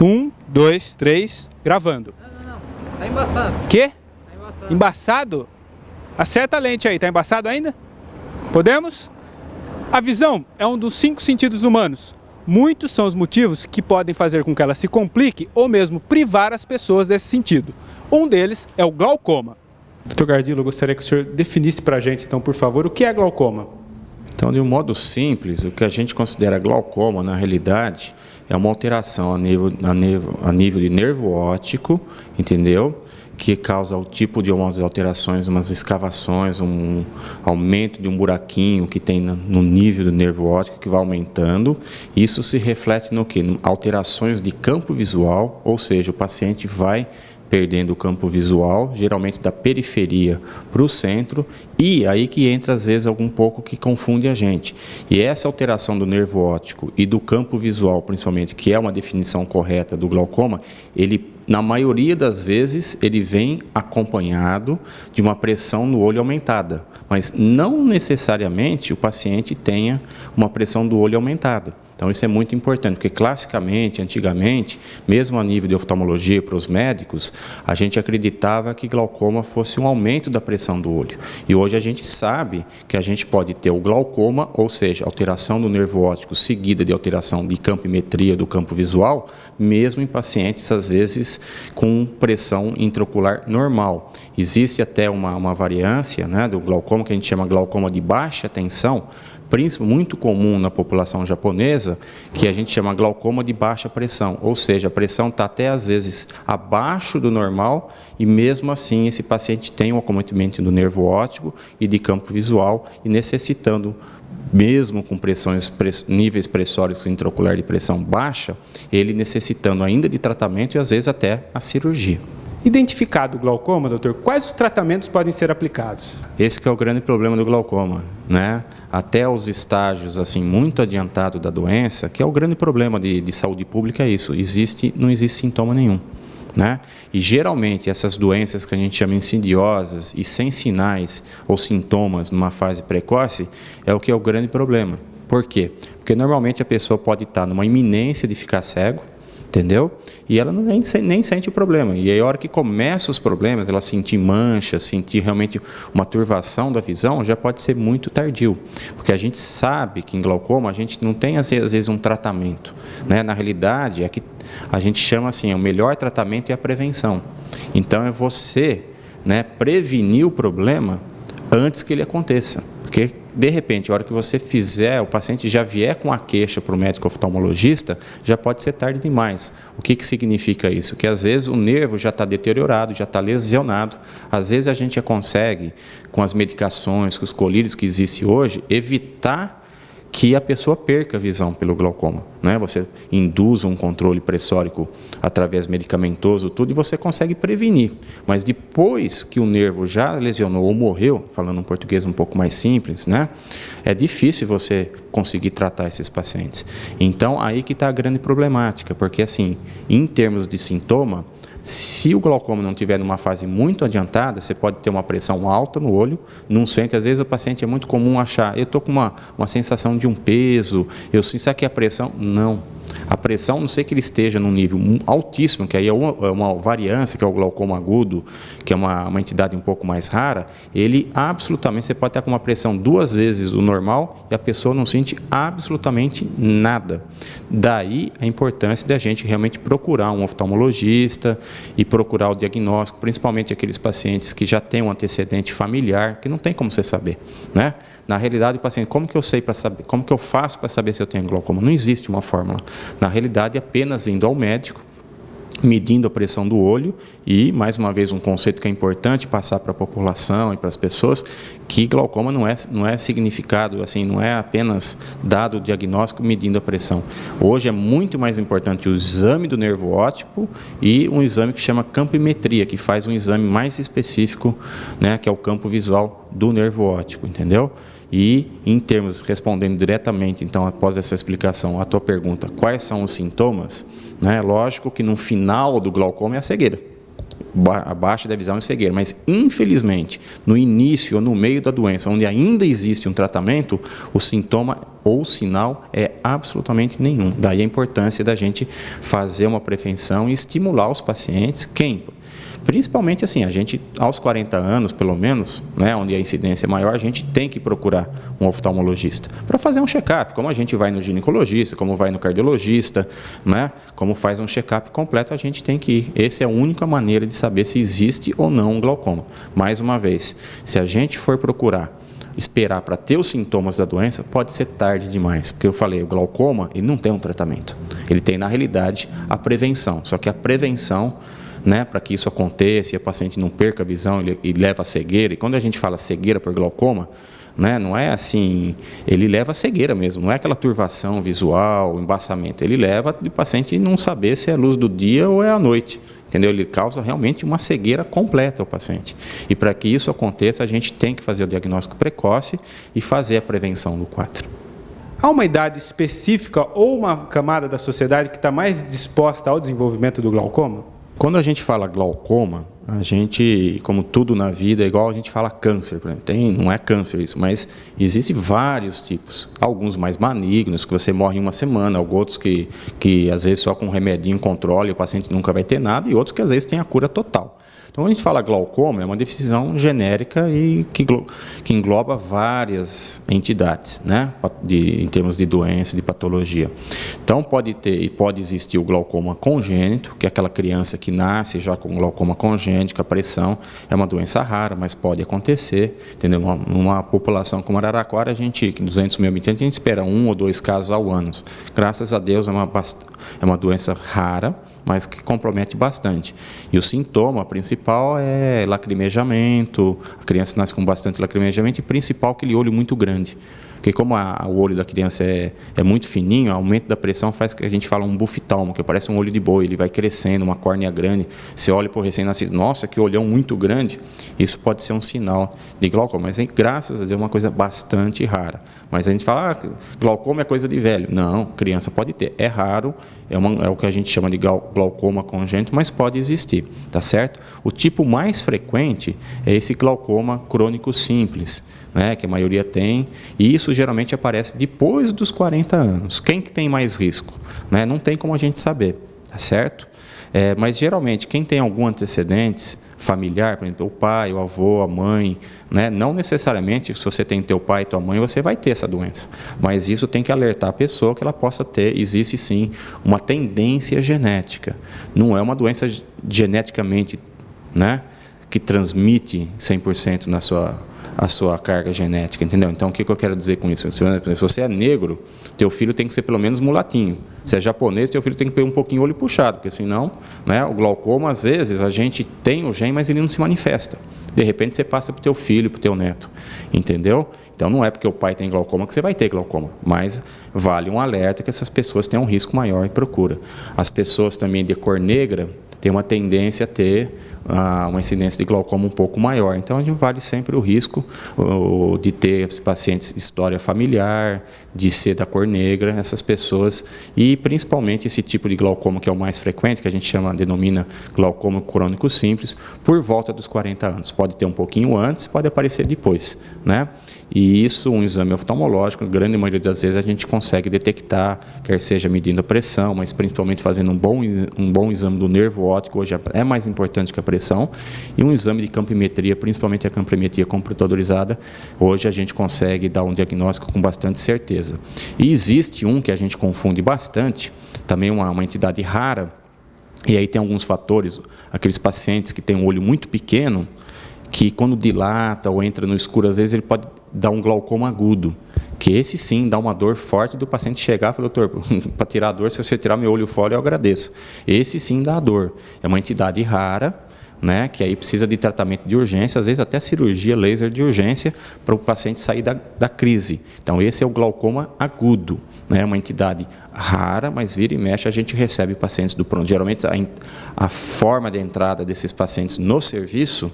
Um, dois, três, gravando. Não. Tá embaçado. Quê? Tá embaçado. Embaçado? Acerta a lente aí, tá embaçado ainda? Podemos? A visão é um dos 5 sentidos humanos. Muitos são os motivos que podem fazer com que ela se complique ou mesmo privar as pessoas desse sentido. Um deles é o glaucoma. Dr. Gardilo, eu gostaria que o senhor definisse para a gente, então, por favor, o que é glaucoma? Então, de um modo simples, o que a gente considera glaucoma, na realidade, é uma alteração a nível de nervo óptico, entendeu? Que causa o tipo de umas alterações, umas escavações, um aumento de um buraquinho que tem no nível do nervo óptico que vai aumentando. Isso se reflete no quê? Alterações de campo visual, ou seja, o paciente vai perdendo o campo visual, geralmente da periferia para o centro, e aí que entra às vezes algum pouco que confunde a gente. E essa alteração do nervo óptico e do campo visual, principalmente, que é uma definição correta do glaucoma, ele, na maioria das vezes, ele vem acompanhado de uma pressão no olho aumentada, mas não necessariamente o paciente tenha uma pressão do olho aumentada. Então, isso é muito importante, porque classicamente, antigamente, mesmo a nível de oftalmologia para os médicos, a gente acreditava que glaucoma fosse um aumento da pressão do olho. E hoje a gente sabe que a gente pode ter o glaucoma, ou seja, alteração do nervo óptico seguida de alteração de campimetria do campo visual, mesmo em pacientes, às vezes, com pressão intraocular normal. Existe até uma variância, né, do glaucoma, que a gente chama glaucoma de baixa tensão, muito comum na população japonesa, que a gente chama glaucoma de baixa pressão, ou seja, a pressão está até às vezes abaixo do normal e mesmo assim esse paciente tem um acometimento do nervo óptico e de campo visual e necessitando, mesmo com níveis pressóricos intraocular de pressão baixa, ele necessitando ainda de tratamento e às vezes até a cirurgia. Identificado o glaucoma, doutor, quais os tratamentos podem ser aplicados? Esse que é o grande problema do glaucoma, né? Até os estágios assim muito adiantados da doença, que é o grande problema de saúde pública, é isso, não existe sintoma nenhum, né? E geralmente essas doenças que a gente chama insidiosas e sem sinais ou sintomas numa fase precoce, é o que é o grande problema. Por quê? Porque normalmente a pessoa pode estar numa iminência de ficar cego, entendeu? E ela nem sente o problema. E aí, a hora que começa os problemas, ela sentir manchas, sentir realmente uma turvação da visão, já pode ser muito tardio. Porque a gente sabe que em glaucoma a gente não tem, às vezes, um tratamento, né? Na realidade, é que a gente chama assim, o melhor tratamento é a prevenção. Então, é você, né, prevenir o problema antes que ele aconteça. Porque, de repente, a hora que você fizer, o paciente já vier com a queixa para o médico oftalmologista, já pode ser tarde demais. O que significa isso? Que às vezes o nervo já está deteriorado, já está lesionado. Às vezes a gente já consegue, com as medicações, com os colírios que existem hoje, evitar que a pessoa perca a visão pelo glaucoma, né? Você induz um controle pressórico através medicamentoso, tudo, e você consegue prevenir. Mas depois que o nervo já lesionou ou morreu, falando um português um pouco mais simples, né? É difícil você conseguir tratar esses pacientes. Então, aí que está a grande problemática, porque assim, em termos de sintoma, se o glaucoma não estiver numa fase muito adiantada, você pode ter uma pressão alta no olho, não sente, às vezes o paciente é muito comum achar, eu estou com uma sensação de um peso, eu sinto, será que é a pressão? Não. A pressão, a não sei que ele esteja num nível altíssimo, que aí é uma variância, que é o glaucoma agudo, que é uma entidade um pouco mais rara, ele absolutamente, você pode estar com uma pressão 2 vezes o normal e a pessoa não sente absolutamente nada. Daí a importância da gente realmente procurar um oftalmologista e procurar o diagnóstico, principalmente aqueles pacientes que já têm um antecedente familiar, que não tem como você saber, né? Na realidade, o paciente, como que eu sei para saber, como que eu faço para saber se eu tenho glaucoma? Não existe uma fórmula. Na realidade, apenas indo ao médico, medindo a pressão do olho e, mais uma vez, um conceito que é importante passar para a população e para as pessoas, que glaucoma não é significado, assim, não é apenas dado o diagnóstico medindo a pressão. Hoje é muito mais importante o exame do nervo óptico e um exame que chama campimetria, que faz um exame mais específico, né, que é o campo visual do nervo óptico, entendeu? E, em termos, respondendo diretamente, então, após essa explicação, a tua pergunta, quais são os sintomas? Né? Lógico que no final do glaucoma é a cegueira. A baixa da visão é cegueira, mas infelizmente, no início ou no meio da doença, onde ainda existe um tratamento, o sintoma ou o sinal é absolutamente nenhum. Daí a importância da gente fazer uma prevenção e estimular os pacientes, principalmente assim, a gente, aos 40 anos, pelo menos, né, onde a incidência é maior, a gente tem que procurar um oftalmologista para fazer um check-up, como a gente vai no ginecologista, como vai no cardiologista, né, como faz um check-up completo, a gente tem que ir. Essa é a única maneira de saber se existe ou não um glaucoma. Mais uma vez, se a gente for procurar esperar para ter os sintomas da doença, pode ser tarde demais, porque eu falei, o glaucoma, ele não tem um tratamento, ele tem, na realidade, a prevenção, só que a prevenção, né, para que isso aconteça e a paciente não perca a visão e leva a cegueira, e quando a gente fala cegueira por glaucoma, né, não é assim, ele leva a cegueira mesmo, não é aquela turvação visual, embaçamento, ele leva o paciente não saber se é luz do dia ou é à noite, entendeu? Ele causa realmente uma cegueira completa ao paciente. E para que isso aconteça, a gente tem que fazer o diagnóstico precoce e fazer a prevenção do quadro. Há uma idade específica ou uma camada da sociedade que está mais disposta ao desenvolvimento do glaucoma? Quando a gente fala glaucoma, a gente, como tudo na vida, é igual a gente fala câncer, por exemplo. Não é câncer isso, mas existem vários tipos. Alguns mais malignos, que você morre em uma semana, outros que às vezes só com um remedinho controla e o paciente nunca vai ter nada, e outros que às vezes têm a cura total. Então, quando a gente fala glaucoma, é uma decisão genérica e que engloba várias entidades, né? Em termos de doença, de patologia. Então, pode existir o glaucoma congênito, que é aquela criança que nasce já com glaucoma congênito, a pressão é uma doença rara, mas pode acontecer, entendeu? Numa população como Araraquara, 200 mil habitantes, a gente espera 1 ou 2 casos ao ano. Graças a Deus, é uma doença rara, mas que compromete bastante. E o sintoma principal é lacrimejamento, a criança nasce com bastante lacrimejamento, e principal aquele olho muito grande. Porque como o olho da criança é muito fininho, o aumento da pressão faz que a gente fala um bufitalmo, que parece um olho de boi, ele vai crescendo, uma córnea grande. Você olha para o recém-nascido, nossa, que olhão muito grande. Isso pode ser um sinal de glaucoma, mas graças a Deus é uma coisa bastante rara. Mas a gente fala, glaucoma é coisa de velho. Não, criança pode ter. É raro, é o que a gente chama de glaucoma congênito, mas pode existir, tá certo? O tipo mais frequente é esse glaucoma crônico simples, né, que a maioria tem, e isso geralmente aparece depois dos 40 anos. Quem que tem mais risco? Né? Não tem como a gente saber, tá certo? Mas geralmente quem tem algum antecedentes familiar, por exemplo, o pai, o avô, a mãe, né? Não necessariamente se você tem teu pai e tua mãe, você vai ter essa doença, mas isso tem que alertar a pessoa que ela possa ter, existe sim uma tendência genética, não é uma doença geneticamente, né, que transmite 100% a sua carga genética, entendeu? Então, o que eu quero dizer com isso? Se você é negro, teu filho tem que ser pelo menos mulatinho. Se é japonês, teu filho tem que ter um pouquinho o olho puxado, porque senão, né, o glaucoma, às vezes, a gente tem o gene, mas ele não se manifesta. De repente, você passa para o teu filho, para o teu neto, entendeu? Então, não é porque o pai tem glaucoma que você vai ter glaucoma, mas vale um alerta que essas pessoas têm um risco maior e procura. As pessoas também de cor negra têm uma tendência a ter uma incidência de glaucoma um pouco maior. Então, a gente vale sempre o risco de ter pacientes história familiar, de ser da cor negra, essas pessoas, e principalmente esse tipo de glaucoma que é o mais frequente, que a gente denomina glaucoma crônico simples, por volta dos 40 anos. Pode ter um pouquinho antes, pode aparecer depois, né? E isso, um exame oftalmológico, na grande maioria das vezes a gente consegue detectar, quer seja medindo a pressão, mas principalmente fazendo um bom exame do nervo óptico, hoje é mais importante que a pressão, e um exame de campimetria, principalmente a campimetria computadorizada, hoje a gente consegue dar um diagnóstico com bastante certeza. E existe um que a gente confunde bastante, também uma entidade rara, e aí tem alguns fatores, aqueles pacientes que têm um olho muito pequeno, que quando dilata ou entra no escuro, às vezes ele pode dar um glaucoma agudo, que esse sim dá uma dor forte do paciente chegar e falar, doutor, para tirar a dor, se você tirar meu olho fora, eu agradeço. Esse sim dá dor. É uma entidade rara, né, que aí precisa de tratamento de urgência, às vezes até cirurgia laser de urgência, para o paciente sair da crise. Então, esse é o glaucoma agudo. É uma entidade rara, mas vira e mexe a gente recebe pacientes do pronto. Geralmente a forma de entrada desses pacientes no serviço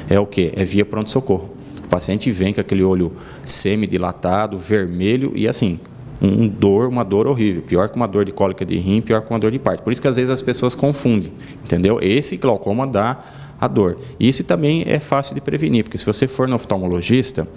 é o quê? É via pronto-socorro. O paciente vem com aquele olho semidilatado, vermelho e assim, uma dor horrível, pior que uma dor de cólica de rim, pior que uma dor de parto. Por isso que às vezes as pessoas confundem, entendeu? Esse glaucoma dá a dor. E isso também é fácil de prevenir, porque se você for no oftalmologista,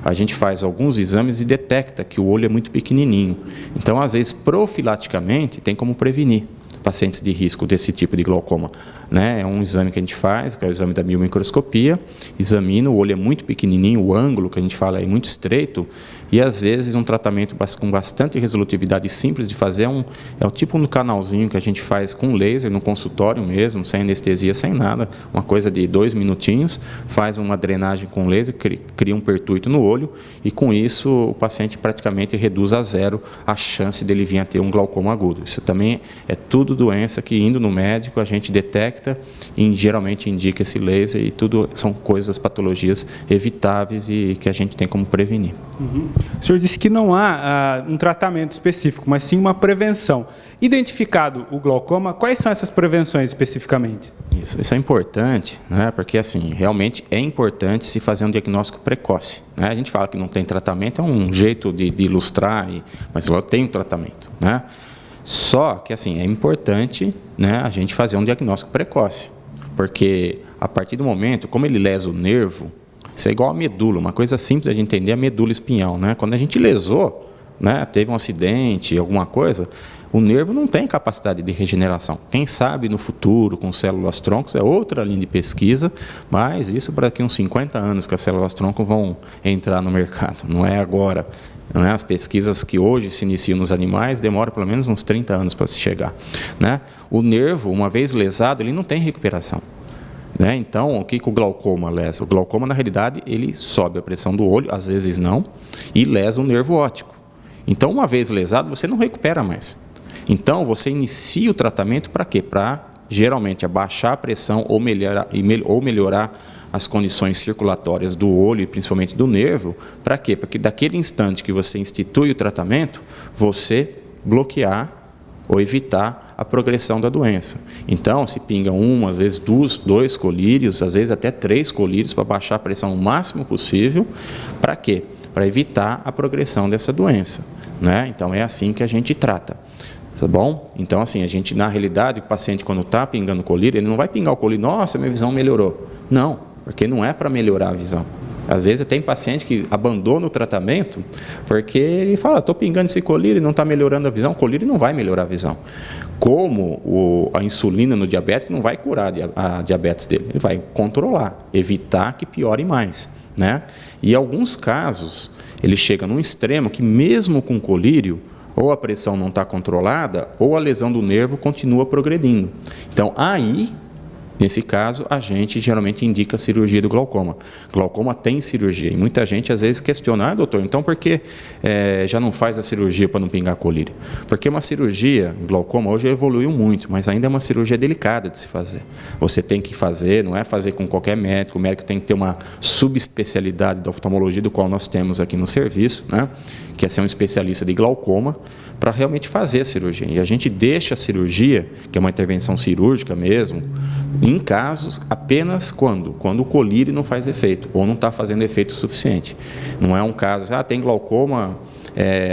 a gente faz alguns exames e detecta que o olho é muito pequenininho. Então, às vezes, profilaticamente, tem como prevenir pacientes de risco desse tipo de glaucoma, né? É um exame que a gente faz, que é o exame da biomicroscopia, examina, o olho é muito pequenininho, o ângulo que a gente fala é muito estreito, e às vezes um tratamento com bastante resolutividade simples de fazer é o tipo um canalzinho que a gente faz com laser, no consultório mesmo, sem anestesia, sem nada, uma coisa de 2 minutinhos, faz uma drenagem com laser, cria um pertuito no olho, e com isso o paciente praticamente reduz a zero a chance dele vir a ter um glaucoma agudo. Isso também é tudo doença que, indo no médico, a gente detecta e geralmente indica esse laser, e tudo são coisas, patologias evitáveis e que a gente tem como prevenir. O senhor disse que não há um tratamento específico, mas sim uma prevenção. Identificado o glaucoma, quais são essas prevenções especificamente? Isso é importante, né? Porque assim, realmente é importante se fazer um diagnóstico precoce, né? A gente fala que não tem tratamento, é um jeito de ilustrar, mas ela tem um tratamento, né? Só que assim, é importante, né, a gente fazer um diagnóstico precoce, porque a partir do momento, como ele lesa o nervo, isso é igual a medula, uma coisa simples de entender, a medula espinhal, né? Quando a gente lesou, né, teve um acidente, alguma coisa, o nervo não tem capacidade de regeneração. Quem sabe no futuro, com células-troncos, é outra linha de pesquisa, mas isso para daqui uns 50 anos que as células-tronco vão entrar no mercado, não é agora. Né? As pesquisas que hoje se iniciam nos animais demoram pelo menos uns 30 anos para se chegar. Né? O nervo, uma vez lesado, ele não tem recuperação. Né? Então, o que o glaucoma lesa? O glaucoma, na realidade, ele sobe a pressão do olho, às vezes não, e lesa o nervo óptico. Então, uma vez lesado, você não recupera mais. Então, você inicia o tratamento para quê? Para, geralmente, abaixar a pressão ou melhorar as condições circulatórias do olho e principalmente do nervo. Para quê? Porque daquele instante que você institui o tratamento, você bloquear ou evitar a progressão da doença. Então, se pinga às vezes dois colírios, às vezes até 3 colírios, para baixar a pressão o máximo possível. Para quê? Para evitar a progressão dessa doença. Né? Então, é assim que a gente trata. Tá bom? Então, assim, a gente, na realidade, o paciente, quando está pingando colírio, ele não vai pingar o colírio, nossa, minha visão melhorou. Não, porque não é para melhorar a visão. Às vezes tem paciente que abandona o tratamento porque ele fala, estou pingando esse colírio e não está melhorando a visão. O colírio não vai melhorar a visão. Como a insulina no diabético não vai curar a diabetes dele, ele vai controlar, evitar que piore mais. Né? E em alguns casos, ele chega num extremo que mesmo com colírio, ou a pressão não está controlada, ou a lesão do nervo continua progredindo. Então, aí, nesse caso, a gente geralmente indica a cirurgia do glaucoma. Glaucoma tem cirurgia, e muita gente às vezes questiona, doutor, então por que já não faz a cirurgia para não pingar colírio? Porque uma cirurgia, glaucoma, hoje evoluiu muito, mas ainda é uma cirurgia delicada de se fazer. Você tem que fazer, não é fazer com qualquer médico, o médico tem que ter uma subespecialidade da oftalmologia, do qual nós temos aqui no serviço, né? Que é ser um especialista de glaucoma, para realmente fazer a cirurgia. E a gente deixa a cirurgia, que é uma intervenção cirúrgica mesmo, em casos apenas quando o colírio não faz efeito, ou não está fazendo efeito suficiente. Não é um caso, tem glaucoma,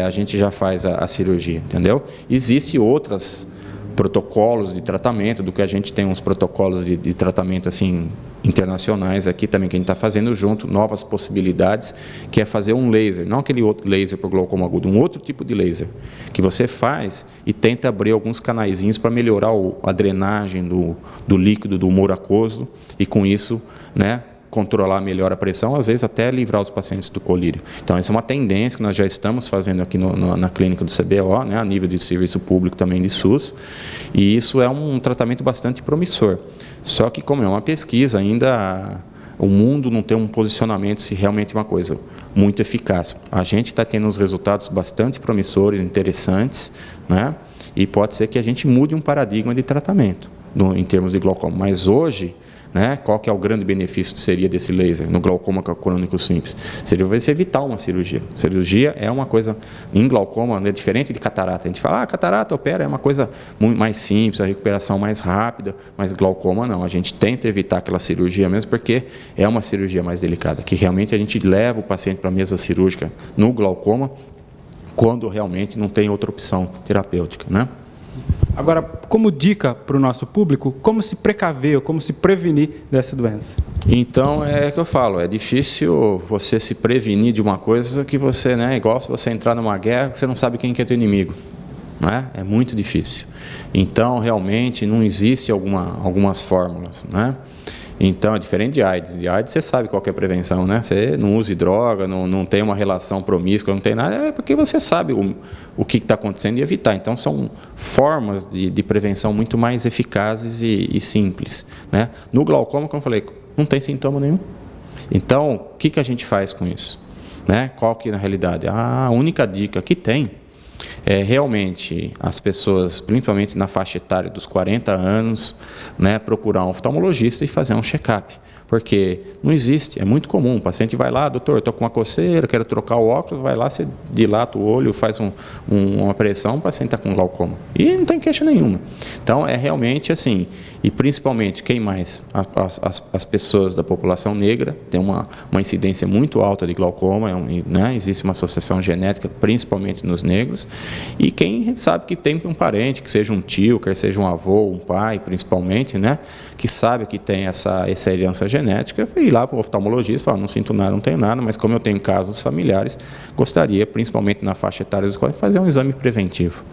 a gente já faz a cirurgia, entendeu? Existem outros protocolos de tratamento, do que a gente tem uns protocolos de tratamento assim, internacionais aqui também, que a gente está fazendo junto, novas possibilidades, que é fazer um laser, não aquele outro laser para o glaucoma agudo, um outro tipo de laser, que você faz e tenta abrir alguns canaizinhos para melhorar a drenagem do líquido do humor aquoso, e com isso, né, controlar melhor a pressão, às vezes até livrar os pacientes do colírio. Então, essa é uma tendência que nós já estamos fazendo aqui na clínica do CBO, né, a nível de serviço público também de SUS, e isso é um tratamento bastante promissor. Só que, como é uma pesquisa, ainda o mundo não tem um posicionamento se realmente é uma coisa muito eficaz. A gente está tendo uns resultados bastante promissores, interessantes, né, e pode ser que a gente mude um paradigma de tratamento em termos de glaucoma. Mas hoje, né, qual que é o grande benefício que seria desse laser no glaucoma crônico simples? Seria você evitar uma cirurgia. Cirurgia é uma coisa, em glaucoma, é diferente de catarata. A gente fala, catarata opera, é uma coisa muito mais simples, a recuperação mais rápida, mas glaucoma não. A gente tenta evitar aquela cirurgia mesmo, porque é uma cirurgia mais delicada, que realmente a gente leva o paciente para a mesa cirúrgica no glaucoma, quando realmente não tem outra opção terapêutica, né? Agora, como dica para o nosso público, como se precaver ou como se prevenir dessa doença? Então, é o que eu falo, é difícil você se prevenir de uma coisa que você, né, igual se você entrar numa guerra, você não sabe quem que é teu inimigo, né? É muito difícil. Então, realmente, não existe algumas fórmulas, né? Então, é diferente de AIDS. De AIDS você sabe qual que é a prevenção, né? Você não use droga, não tem uma relação promíscua, não tem nada, é porque você sabe o que está acontecendo e evitar. Então, são formas de prevenção muito mais eficazes e simples, né? No glaucoma, como eu falei, não tem sintoma nenhum. Então, o que a gente faz com isso? Né? Qual que, na realidade? A única dica que tem é realmente as pessoas, principalmente na faixa etária dos 40 anos, né, procurar um oftalmologista e fazer um check-up. Porque não existe, é muito comum, o paciente vai lá, doutor, estou com uma coceira, quero trocar o óculos, vai lá, você dilata o olho, faz uma pressão, o paciente está com glaucoma. E não tem queixa nenhuma. Então, é realmente assim, e principalmente, quem mais? As pessoas da população negra, tem uma incidência muito alta de glaucoma, né, existe uma associação genética, principalmente nos negros, e quem sabe que tem um parente, que seja um tio, quer seja um avô, um pai, principalmente, né, que sabe que tem essa herança genética, ir lá para o oftalmologista e falar, não sinto nada, não tenho nada, mas como eu tenho casos familiares, gostaria, principalmente na faixa etária dos 40, de fazer um exame preventivo.